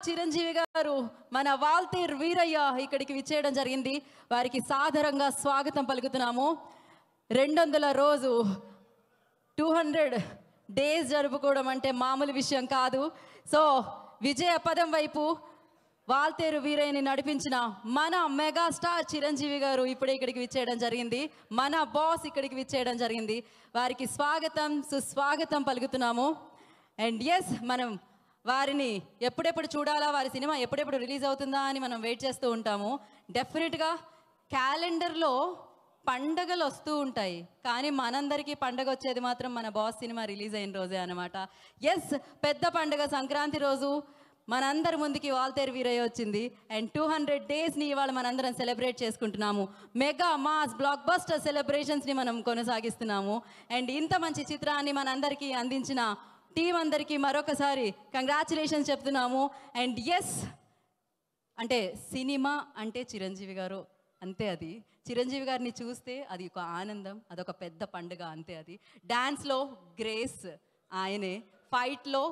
చిరంజీవి గారు మన వాల్తేర్ వీరయ్య ఇక్కడికి విచ్చేయడం జరిగింది. వారికి సాదరంగా స్వాగతం పలుకుతున్నాము. 200 రోజు 200 డేస్ జరుపుకోవడం అంటే మామూలు విషయం కాదు. సో విజయ పదం వైపు వాల్తేరు వీరయ్యని నడిపించిన మన మెగాస్టార్ చిరంజీవి గారు ఇప్పుడే ఇక్కడికి విచ్చేయడం జరిగింది. మన బాస్ ఇక్కడికి విచ్చేయడం జరిగింది. వారికి స్వాగతం సుస్వాగతం పలుకుతున్నాము. అండ్ ఎస్, మనం వారిని ఎప్పుడెప్పుడు చూడాలా, వారి సినిమా ఎప్పుడెప్పుడు రిలీజ్ అవుతుందా అని మనం వెయిట్ చేస్తూ ఉంటాము. డెఫినెట్గా క్యాలెండర్లో పండగలు వస్తూ ఉంటాయి, కానీ మనందరికీ పండగ వచ్చేది మాత్రం మన బాస్ సినిమా రిలీజ్ అయిన రోజే అనమాట. ఎస్, పెద్ద పండగ సంక్రాంతి రోజు మనందరి ముందుకి వాల్తేరు వీరయ్య వచ్చింది. అండ్ 200 డేస్ని ఇవాళ మనందరం సెలబ్రేట్ చేసుకుంటున్నాము. మెగా మాస్ బ్లాక్ బస్టర్ సెలబ్రేషన్స్ని మనం కొనసాగిస్తున్నాము. అండ్ ఇంత మంచి చిత్రాన్ని మనందరికీ అందించిన టీం అందరికీ మరొకసారి కంగ్రాచులేషన్స్ చెప్తున్నాము. అండ్ ఎస్, అంటే సినిమా అంటే చిరంజీవి గారు అంతే. అది చిరంజీవి గారిని చూస్తే అది ఒక ఆనందం, అదొక పెద్ద పండుగ అంతే. అది డ్యాన్స్లో గ్రేస్ ఆయనే, ఫైట్లో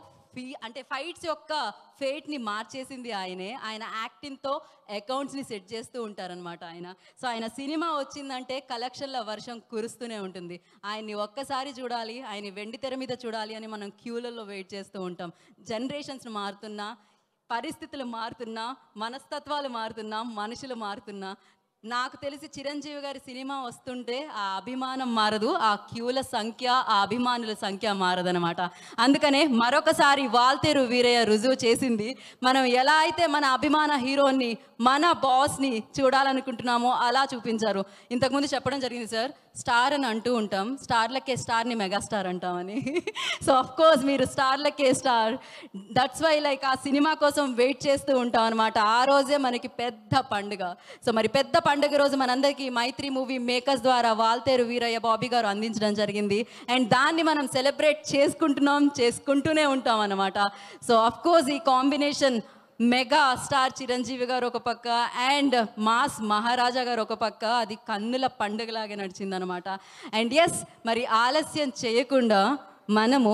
అంటే ఫైట్స్ యొక్క ఫేట్ని మార్చేసింది ఆయనే. ఆయన యాక్టింగ్తో అకౌంట్స్ని సెట్ చేస్తూ ఉంటారనమాట ఆయన. సో ఆయన సినిమా వచ్చిందంటే కలెక్షన్ల వర్షం కురుస్తూనే ఉంటుంది. ఆయన్ని ఒక్కసారి చూడాలి, ఆయన వెండి తెర మీద చూడాలి అని మనం క్యూలలో వెయిట్ చేస్తూ ఉంటాం. జనరేషన్స్ మారుతున్నా, పరిస్థితులు మారుతున్నా, మనస్తత్వాలు మారుతున్నా, మనుషులు మారుతున్నా, నాకు తెలిసి చిరంజీవి గారి సినిమా వస్తుంటే ఆ అభిమానం మారదు, ఆ క్యూల సంఖ్య, ఆ అభిమానుల సంఖ్య మారదనమాట. అందుకనే మరొకసారి వాల్తేరు వీరయ్య రుజువు చేసింది. మనం ఎలా అయితే మన అభిమాన హీరోని, మన బాస్ని చూడాలనుకుంటున్నామో అలా చూపించారు. ఇంతకుముందు చెప్పడం జరిగింది సార్, స్టార్ అని అంటూ ఉంటాం, స్టార్లకే స్టార్ని మెగాస్టార్ అంటామని. సో అఫ్కోర్స్ మీరు స్టార్లకే స్టార్. దట్స్ వై లైక్ ఆ సినిమా కోసం వెయిట్ చేస్తూ ఉంటాం అనమాట. ఆ రోజే మనకి పెద్ద పండుగ. సో మరి పెద్ద పండుగ రోజు మనందరికీ మైత్రి మూవీ మేకర్స్ ద్వారా వాల్తేరు వీరయ్య బాబీ గారు అందించడం జరిగింది. అండ్ దాన్ని మనం సెలబ్రేట్ చేసుకుంటూనే ఉంటాం అనమాట. సో అఫ్కోర్స్ ఈ కాంబినేషన్ మెగా స్టార్ చిరంజీవి గారు ఒక పక్క అండ్ మాస్ మహారాజా గారు ఒక పక్క, అది కన్నుల పండుగలాగే నడిచిందనమాట. అండ్ ఎస్, మరి ఆలస్యం చేయకుండా మనము